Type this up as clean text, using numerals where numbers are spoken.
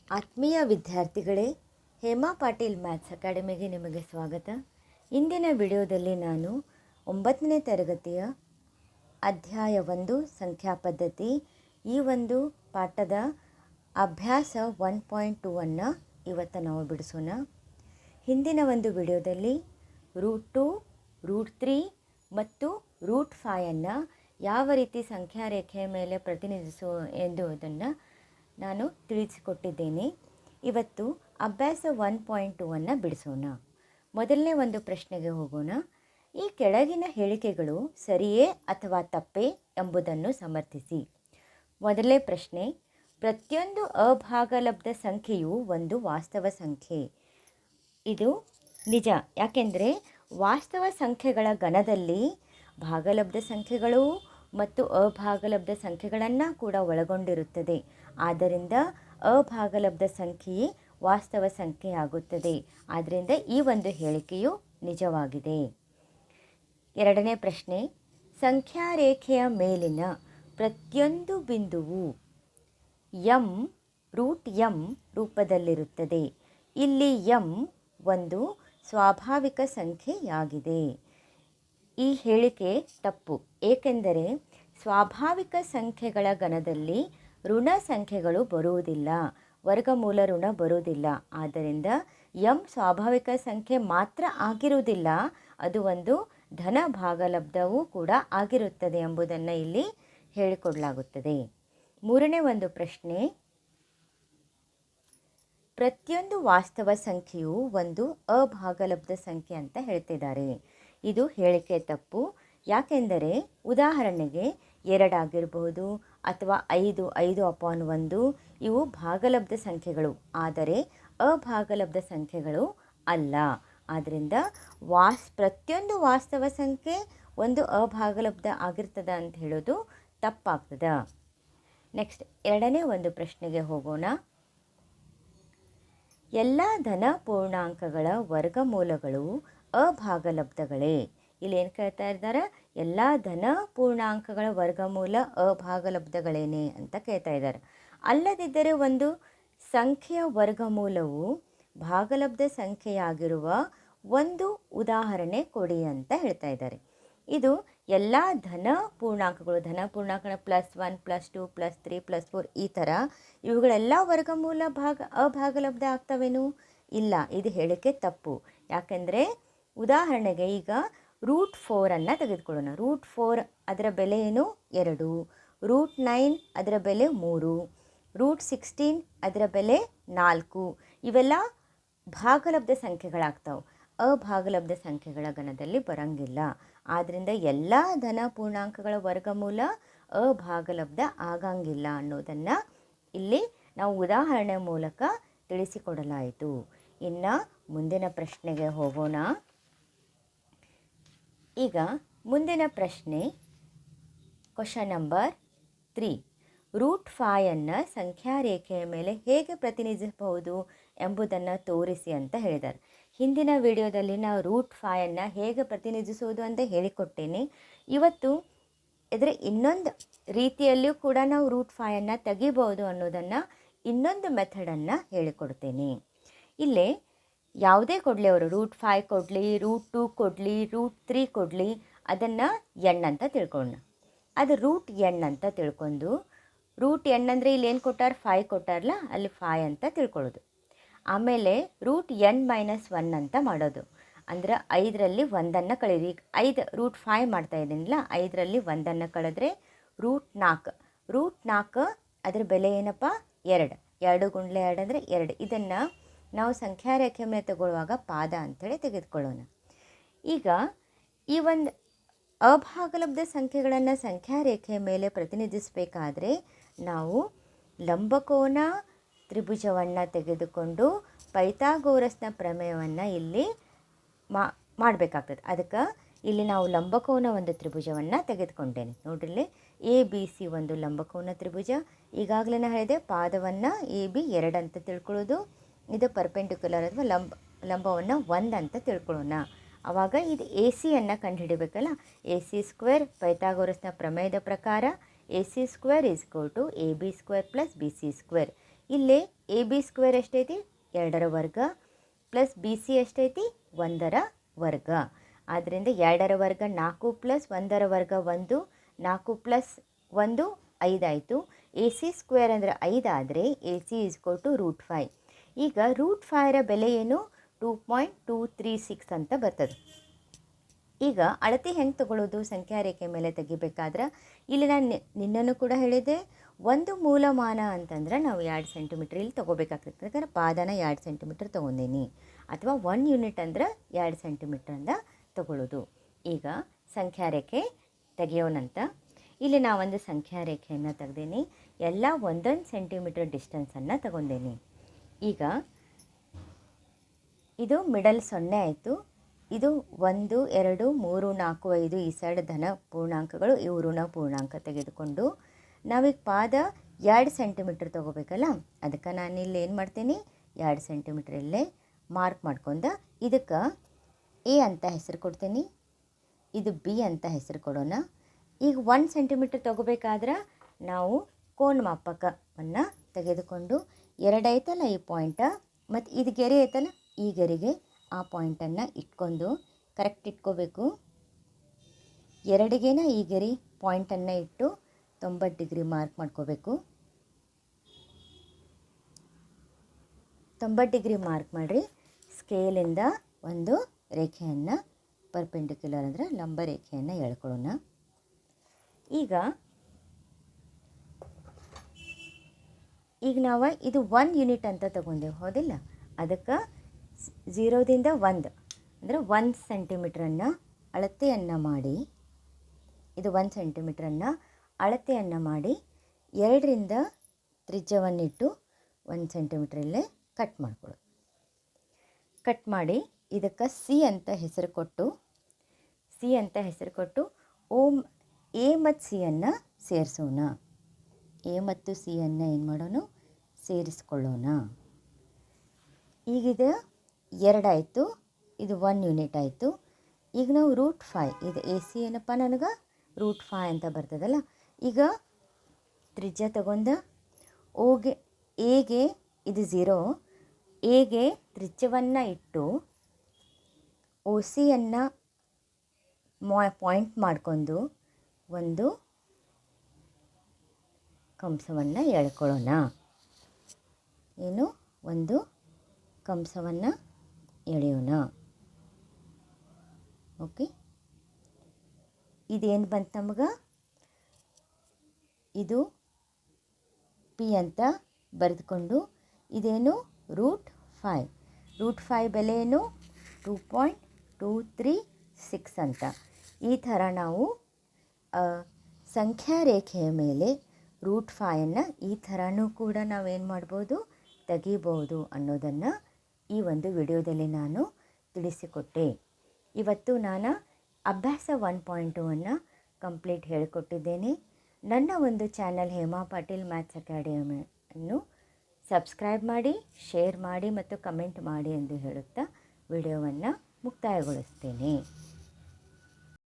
ಆತ್ಮೀಯ ವಿದ್ಯಾರ್ಥಿಗಳೇ, ಹೇಮಾ ಪಾಟೀಲ್ ಮ್ಯಾಥ್ಸ್ ಅಕಾಡೆಮಿಗೆ ನಿಮಗೆ ಸ್ವಾಗತ. ಇಂದಿನ ವಿಡಿಯೋದಲ್ಲಿ ನಾನು 9ನೇ ತರಗತಿಯ ಅಧ್ಯಾಯ 1 ಸಂಖ್ಯಾ ಪದ್ಧತಿ ಈ ಒಂದು ಪಾಠದ ಅಭ್ಯಾಸ 1.2 ಅನ್ನು ಇವತ್ತು ನಾವು ಬಿಡಿಸೋಣ. ಹಿಂದಿನ ಒಂದು ವಿಡಿಯೋದಲ್ಲಿ √2, √3 ಮತ್ತು √5 ಅನ್ನು ಯಾವ ರೀತಿ ಸಂಖ್ಯಾ ರೇಖೆಯ ಮೇಲೆ ಪ್ರತಿನಿಧಿಸೋ ಎಂಬುದನ್ನು ನಾನು ತಿಳಿಸಿಕೊಟ್ಟಿದ್ದೇನೆ. ಇವತ್ತು ಅಭ್ಯಾಸ 1.2 ಅನ್ನು ಬಿಡಿಸೋಣ. ಮೊದಲನೇ ಒಂದು ಪ್ರಶ್ನೆಗೆ ಹೋಗೋಣ. ಈ ಕೆಳಗಿನ ಹೇಳಿಕೆಗಳು ಸರಿಯೇ ಅಥವಾ ತಪ್ಪೇ ಎಂಬುದನ್ನು ಸಮರ್ಥಿಸಿ. ಮೊದಲನೇ ಪ್ರಶ್ನೆ, ಪ್ರತಿಯೊಂದು ಅಭಾಗಲಬ್ಧ ಸಂಖ್ಯೆಯು ಒಂದು ವಾಸ್ತವ ಸಂಖ್ಯೆ. ಇದು ನಿಜ. ಯಾಕೆಂದರೆ ವಾಸ್ತವ ಸಂಖ್ಯೆಗಳ ಗಣದಲ್ಲಿ ಭಾಗಲಬ್ಧ ಸಂಖ್ಯೆಗಳು ಮತ್ತು ಅಭಾಗಲಬ್ಧ ಸಂಖ್ಯೆಗಳನ್ನು ಕೂಡ ಒಳಗೊಂಡಿರುತ್ತದೆ. ಆದ್ದರಿಂದ ಅಭಾಗಲಬ್ಧ ಸಂಖ್ಯೆಯೇ ವಾಸ್ತವ ಸಂಖ್ಯೆಯಾಗುತ್ತದೆ. ಆದ್ದರಿಂದ ಈ ಒಂದು ಹೇಳಿಕೆಯು ನಿಜವಾಗಿದೆ. ಎರಡನೇ ಪ್ರಶ್ನೆ, ಸಂಖ್ಯಾ ರೇಖೆಯ ಮೇಲಿನ ಪ್ರತಿಯೊಂದು ಬಿಂದುವು m√m ರೂಪದಲ್ಲಿರುತ್ತದೆ. ಇಲ್ಲಿ m ಒಂದು ಸ್ವಾಭಾವಿಕ ಸಂಖ್ಯೆಯಾಗಿದೆ. ಈ ಹೇಳಿಕೆ ತಪ್ಪು. ಏಕೆಂದರೆ ಸ್ವಾಭಾವಿಕ ಸಂಖ್ಯೆಗಳ ಗಣದಲ್ಲಿ ಋಣ ಸಂಖ್ಯೆಗಳು ಬರುವುದಿಲ್ಲ, ವರ್ಗಮೂಲ ಋಣ ಬರುವುದಿಲ್ಲ. ಆದ್ದರಿಂದ m ಸ್ವಾಭಾವಿಕ ಸಂಖ್ಯೆ ಮಾತ್ರ ಆಗಿರುವುದಿಲ್ಲ, ಅದು ಒಂದು ಧನ ಭಾಗಲಬ್ಧವೂ ಕೂಡ ಆಗಿರುತ್ತದೆ ಎಂಬುದನ್ನು ಇಲ್ಲಿ ಹೇಳಿಕೊಡಲಾಗುತ್ತದೆ. ಮೂರನೇ ಒಂದು ಪ್ರಶ್ನೆ, ಪ್ರತಿಯೊಂದು ವಾಸ್ತವ ಸಂಖ್ಯೆಯು ಒಂದು ಅಭಾಗಲಬ್ಧ ಸಂಖ್ಯೆ ಅಂತ ಹೇಳ್ತಿದ್ದಾರೆ. ಇದು ಹೇಳಿಕೆ ತಪ್ಪು. ಯಾಕೆಂದರೆ ಉದಾಹರಣೆಗೆ 2 ಆಗಿರಬಹುದು ಅಥವಾ 5/1 ಇವು ಭಾಗಲಬ್ಧ ಸಂಖ್ಯೆಗಳು, ಆದರೆ ಅಭಾಗಲಬ್ಧ ಸಂಖ್ಯೆಗಳು ಅಲ್ಲ. ಆದ್ದರಿಂದ ಪ್ರತಿಯೊಂದು ವಾಸ್ತವ ಸಂಖ್ಯೆ ಒಂದು ಅಭಾಗಲಬ್ಧ ಆಗಿರ್ತದೆ ಅಂತ ಹೇಳೋದು ತಪ್ಪಾಗ್ತದೆ. ನೆಕ್ಸ್ಟ್ ಎರಡನೇ ಒಂದು ಪ್ರಶ್ನೆಗೆ ಹೋಗೋಣ. ಎಲ್ಲ ಧನ ಪೂರ್ಣಾಂಕಗಳ ವರ್ಗಮೂಲಗಳು ಅಭಾಗಲಬ್ಧಗಳೇ. ಇಲ್ಲಿ ಏನು ಕೇಳ್ತಾ ಇದ್ದಾರೆ? ಎಲ್ಲ ಧನ ಪೂರ್ಣಾಂಕಗಳ ವರ್ಗಮೂಲ ಅಭಾಗಲಬ್ಧಗಳೇನೆ ಅಂತ ಕೇಳ್ತಾ ಇದ್ದಾರೆ. ಅಲ್ಲದಿದ್ದರೆ ಒಂದು ಸಂಖ್ಯೆಯ ವರ್ಗಮೂಲವು ಭಾಗಲಬ್ಧ ಸಂಖ್ಯೆಯಾಗಿರುವ ಒಂದು ಉದಾಹರಣೆ ಕೊಡಿ ಅಂತ ಹೇಳ್ತಾ ಇದ್ದಾರೆ. ಇದು ಎಲ್ಲ ಧನ ಪೂರ್ಣಾಂಕಗಳು, ಧನ ಪೂರ್ಣಾಂಕಗಳ +1, +2, +3, +4 ಈ ಥರ ಇವುಗಳೆಲ್ಲ ವರ್ಗಮೂಲ ಅಭಾಗಲಬ್ಧ ಆಗ್ತವೇನು? ಇಲ್ಲ, ಇದು ಹೇಳಿಕೆ ತಪ್ಪು. ಯಾಕೆಂದರೆ ಉದಾಹರಣೆಗೆ ಈಗ √4 ತೆಗೆದುಕೊಳ್ಳೋಣ. √4 ಅದರ ಬೆಲೆ ಏನು? 2. √9 ಅದರ ಬೆಲೆ 3. √16 ಅದರ ಬೆಲೆ 4. ಇವೆಲ್ಲ ಭಾಗಲಬ್ಧ ಸಂಖ್ಯೆಗಳಾಗ್ತಾವೆ, ಅಭಾಗಲಬ್ಧ ಸಂಖ್ಯೆಗಳ ಗಣದಲ್ಲಿ ಬರಂಗಿಲ್ಲ. ಆದ್ದರಿಂದ ಎಲ್ಲ ಧನ ಪೂರ್ಣಾಂಕಗಳ ವರ್ಗಮೂಲ ಅಭಾಗಲಬ್ಧ ಆಗಂಗಿಲ್ಲ ಅನ್ನೋದನ್ನು ಇಲ್ಲಿ ನಾವು ಉದಾಹರಣೆ ಮೂಲಕ ತಿಳಿಸಿಕೊಡಲಾಯಿತು. ಇನ್ನು ಮುಂದಿನ ಪ್ರಶ್ನೆಗೆ ಹೋಗೋಣ. ಈಗ ಮುಂದಿನ ಪ್ರಶ್ನೆ, ಕ್ವಶನ್ ನಂಬರ್ 3, √5 ಸಂಖ್ಯಾ ರೇಖೆಯ ಮೇಲೆ ಹೇಗೆ ಪ್ರತಿನಿಧಿಸಬಹುದು ಎಂಬುದನ್ನು ತೋರಿಸಿ ಅಂತ ಹೇಳಿದ್ದಾರೆ. ಹಿಂದಿನ ವಿಡಿಯೋದಲ್ಲಿ ನಾವು √5 ಹೇಗೆ ಪ್ರತಿನಿಧಿಸೋದು ಅಂತ ಹೇಳಿಕೊಟ್ಟೇನೆ. ಇವತ್ತು ಇದರ ಇನ್ನೊಂದು ರೀತಿಯಲ್ಲಿಯೂ ಕೂಡ ನಾವು √5 ತೆಗಿಬೋದು ಅನ್ನೋದನ್ನು ಇನ್ನೊಂದು ಮೆಥಡನ್ನು ಹೇಳಿಕೊಡ್ತೇನೆ. ಇಲ್ಲೇ ಯಾವುದೇ ಕೊಡಲಿ, ಅವರು √5 ಕೊಡಲಿ, √2 ಕೊಡಲಿ, √3 ಕೊಡಲಿ, ಅದನ್ನು n ಅಂತ ತಿಳ್ಕೊಳ್ಳೋಣ. ಅದು √n ಅಂತ ತಿಳ್ಕೊಂಡು, √n ಅಂದರೆ ಇಲ್ಲಿ ಏನು ಕೊಟ್ಟಾರ? 5 ಕೊಟ್ಟಾರಲ್ಲ, ಅಲ್ಲಿ 5 ಅಂತ ತಿಳ್ಕೊಳ್ಳೋದು. ಆಮೇಲೆ √n-1 ಅಂತ ಮಾಡೋದು. ಅಂದರೆ 5ರಲ್ಲಿ 1 ಕಳೀರಿ. ಈಗ 5 √5 ಮಾಡ್ತಾ ಇದ್ದೀನಿಲ್ಲ, 5ರಲ್ಲಿ 1 ಕಳೆದ್ರೆ √4. √4 ಅದರ ಬೆಲೆ ಏನಪ್ಪ? 2. 2 × 2 ಅಂದರೆ 2. ಇದನ್ನು ನಾವು ಸಂಖ್ಯಾ ರೇಖೆ ಮೇಲೆ ತಗೊಳ್ಳುವಾಗ ಪಾದ ಅಂಥೇಳಿ ತೆಗೆದುಕೊಳ್ಳೋಣ. ಈಗ ಈ ಒಂದು ಅಭಾಗಲಬ್ಧ ಸಂಖ್ಯೆಗಳನ್ನು ಸಂಖ್ಯಾ ರೇಖೆಯ ಮೇಲೆ ಪ್ರತಿನಿಧಿಸಬೇಕಾದ್ರೆ ನಾವು ಲಂಬಕೋನ ತ್ರಿಭುಜವನ್ನು ತೆಗೆದುಕೊಂಡು ಪೈಥಾಗೋರಸ್ನ ಪ್ರಮೇಯವನ್ನು ಇಲ್ಲಿ ಮಾಡಬೇಕಾಗ್ತದೆ. ಅದಕ್ಕೆ ಇಲ್ಲಿ ನಾವು ಲಂಬಕೋನ ಒಂದು ತ್ರಿಭುಜವನ್ನು ತೆಗೆದುಕೊಂಡೇನೆ. ನೋಡ್ರಿ, ABC ಒಂದು ಲಂಬಕೋನ ತ್ರಿಭುಜ. ಈಗಾಗಲೇ ಹೇಳಿದೆ ಪಾದವನ್ನು AB 2 ಅಂತ ತಿಳ್ಕೊಳ್ಳೋದು. ಇದು ಪರ್ಪೆಂಡಿಕ್ಯುಲರ್ ಅಥವಾ ಲಂಬವನ್ನು 1 ಅಂತ ತಿಳ್ಕೊಳ್ಳೋಣ. ಆವಾಗ ಇದು AC ಕಂಡುಹಿಡಿಬೇಕಲ್ಲ. AC² ಪೈಥಾಗೋರಸ್ನ ಪ್ರಮೇಯದ ಪ್ರಕಾರ AC² = AB² + BC². ಇಲ್ಲಿ ಎ ಬಿ ಸ್ಕ್ವೇರ್ ಎಷ್ಟೈತಿ 2ರ ವರ್ಗ ಪ್ಲಸ್ ಬಿ ಸಿ ಎಷ್ಟೈತಿ 1ರ ವರ್ಗ. ಆದ್ದರಿಂದ 2ರ ವರ್ಗ 4 ಪ್ಲಸ್ 1ರ ವರ್ಗ 1, 4 ಪ್ಲಸ್ 1 5 ಆಯಿತು. ಎ ಸಿ ಸ್ಕ್ವೇರ್ ಅಂದರೆ 5 ಆದರೆ ಎ ಸಿ √5. ಈಗ √5ರ ಬೆಲೆ ಏನು 2.236 ಅಂತ ಬರ್ತದೆ. ಈಗ ಅಳತೆ ಹೆಂಗೆ ತಗೊಳ್ಳೋದು ಸಂಖ್ಯಾ ರೇಖೆ ಮೇಲೆ ತೆಗಿಬೇಕಾದ್ರೆ ಇಲ್ಲಿ ನಾನು ನಿನ್ನನ್ನು ಕೂಡ ಹೇಳಿದೆ, ಒಂದು ಮೂಲಮಾನ ಅಂತಂದ್ರೆ ನಾವು 2 ಸೆಂಟಿಮೀಟ್ರ್ ಇಲ್ಲಿ ತೊಗೋಬೇಕಾಗ್ತದೆ. ಯಾಕಂದ್ರೆ ಪಾದನ 2 ಸೆಂಟಿಮೀಟ್ರ್ ತೊಗೊಂಡೀನಿ, ಅಥವಾ 1 ಯೂನಿಟ್ ಅಂದ್ರೆ 2 ಸೆಂಟಿಮೀಟ್ರ್ ಅಂತ ತಗೊಳ್ಳೋದು. ಈಗ ಸಂಖ್ಯಾ ರೇಖೆ ತೆಗೆಯೋಣಂತ. ಇಲ್ಲಿ ನಾವೊಂದು ಸಂಖ್ಯಾ ರೇಖೆಯನ್ನು ತೆಗೆದೀನಿ, ಎಲ್ಲ 1 ಸೆಂಟಿಮೀಟ್ರ್ ಡಿಸ್ಟೆನ್ಸನ್ನು ತಗೊಂಡೇನಿ. ಈಗ ಇದು ಮಿಡಲ್ 0 ಆಯಿತು. ಇದು 1 2 3 4 5 ಈ ಸೈಡ್ ಧನ ಪೂರ್ಣಾಂಕಗಳು, ಇವು ಋಣ ಪೂರ್ಣಾಂಕ ತೆಗೆದುಕೊಂಡು ನಾವೀಗ ಪಾದ 2 ಸೆಂಟಿಮೀಟ್ರ್ ತೊಗೋಬೇಕಲ್ಲ, ಅದಕ್ಕೆ ನಾನು ಇಲ್ಲಿ ಏನು ಮಾಡ್ತೀನಿ 2 ಸೆಂಟಿಮೀಟ್ರ್ ಇಲ್ಲೇ ಮಾರ್ಕ್ ಮಾಡ್ಕೊಂಡು ಇದಕ್ಕೆ ಎ ಅಂತ ಹೆಸರು ಕೊಡ್ತೀನಿ, ಇದು ಬಿ ಅಂತ ಹೆಸರು ಕೊಡೋಣ. ಈಗ 1 ಸೆಂಟಿಮೀಟ್ರ್ ತೊಗೋಬೇಕಾದ್ರೆ ನಾವು ಕೋನ ಮಾಪಕವನ್ನು ತೆಗೆದುಕೊಂಡು 2 ಐತಲ್ಲ ಈ ಪಾಯಿಂಟ, ಮತ್ತು ಇದು ಗೆರೆ ಐತಲ್ಲ ಈ ಗೆರೆಗೆ ಆ ಪಾಯಿಂಟನ್ನು ಇಟ್ಕೊಂಡು ಕರೆಕ್ಟ್ ಇಟ್ಕೋಬೇಕು. 2ಗೇನ ಈ ಗೆರೆ ಪಾಯಿಂಟನ್ನು ಇಟ್ಟು 90 ಡಿಗ್ರಿ ಮಾರ್ಕ್ ಮಾಡ್ಕೋಬೇಕು. 90 ಡಿಗ್ರಿ ಮಾರ್ಕ್ ಮಾಡಿರಿ. ಸ್ಕೇಲಿಂದ ಒಂದು ರೇಖೆಯನ್ನು ಪರ್ಪೆಂಡಿಕ್ಯುಲರ್ ಅಂದರೆ ಲಂಬ ರೇಖೆಯನ್ನು ಎಳ್ಕೊಳ್ಳೋಣ. ಈಗ ನಾವು ಇದು 1 ಯೂನಿಟ್ ಅಂತ ತಗೊಂಡೆವು, ಹೌದಿಲ್ಲ? ಅದಕ್ಕೆ 0ದಿಂದ 1 ಅಂದರೆ 1 ಸೆಂಟಿಮೀಟ್ರನ್ನು ಅಳತೆಯನ್ನು ಮಾಡಿ, ಇದು 1 ಸೆಂಟಿಮೀಟ್ರನ್ನು ಅಳತೆಯನ್ನು ಮಾಡಿ 2ರಿಂದ ತ್ರಿಜ್ಯವನ್ನಿಟ್ಟು 1 ಸೆಂಟಿಮೀಟ್ರಲ್ಲೇ ಕಟ್ ಮಾಡ್ಕೊಳ್ಳೋದು. ಕಟ್ ಮಾಡಿ ಇದಕ್ಕೆ ಸಿ ಅಂತ ಹೆಸರು ಕೊಟ್ಟು ಎ ಮತ್ತು ಸಿಯನ್ನು ಸೇರಿಸೋಣ. ಎ ಮತ್ತು ಸಿಯನ್ನು ಏನು ಮಾಡೋಣ, ಸೇರಿಸ್ಕೊಳ್ಳೋಣ. ಈಗಿದು 2 ಆಯಿತು, ಇದು 1 ಯೂನಿಟ್ ಆಯಿತು. ಈಗ ನಾವು √5, ಇದು ಎ ಸಿ ಏನಪ್ಪ ನನಗೆ √5 ಅಂತ ಬರ್ತದಲ್ಲ. ಈಗ ತ್ರಿಜ್ಯ ತಗೊಂಡು ಎಗೆ ಇದು 0, ಎಗೆ ತ್ರಿಜ್ಯವನ್ನು ಇಟ್ಟು ಒ ಸಿಯನ್ನು ಪಾಯಿಂಟ್ ಮಾಡಿಕೊಂಡು ಒಂದು ಕಂಸವನ್ನು ಎಳ್ಕೊಳ್ಳೋಣ. ಏನು ಒಂದು ಕಂಸವನ್ನು ಎಳೆಯೋಣ. ಓಕೆ, ಇದೇನು ಬಂತು ನಮಗೆ, ಇದು ಪಿ ಅಂತ ಬರೆದುಕೊಂಡು ಇದೇನು √5 ಬೆಲೆ ಏನು 2.236 ಅಂತ. ಈ ಥರ ನಾವು ಸಂಖ್ಯಾ ರೇಖೆಯ ಮೇಲೆ √5 ಈ ಥರನೂ ಕೂಡ ನಾವೇನು ಮಾಡ್ಬೋದು, ತೆಗಿಬೋದು ಅನ್ನೋದನ್ನು ಈ ಒಂದು ವಿಡಿಯೋದಲ್ಲಿ ನಾನು ತಿಳಿಸಿಕೊಟ್ಟೆ. ಇವತ್ತು ನಾನು ಅಭ್ಯಾಸ 1.2 ಕಂಪ್ಲೀಟ್ ಹೇಳಿಕೊಟ್ಟಿದ್ದೇನೆ. ನನ್ನ ಒಂದು ಚಾನಲ್ ಹೇಮಾ ಪಾಟೀಲ್ ಮ್ಯಾಥ್ಸ್ ಅಕಾಡೆಮಿಯನ್ನು ಸಬ್ಸ್ಕ್ರೈಬ್ ಮಾಡಿ, ಶೇರ್ ಮಾಡಿ ಮತ್ತು ಕಮೆಂಟ್ ಮಾಡಿ ಎಂದು ಹೇಳುತ್ತಾ ವಿಡಿಯೋವನ್ನು ಮುಕ್ತಾಯಗೊಳಿಸ್ತೇನೆ.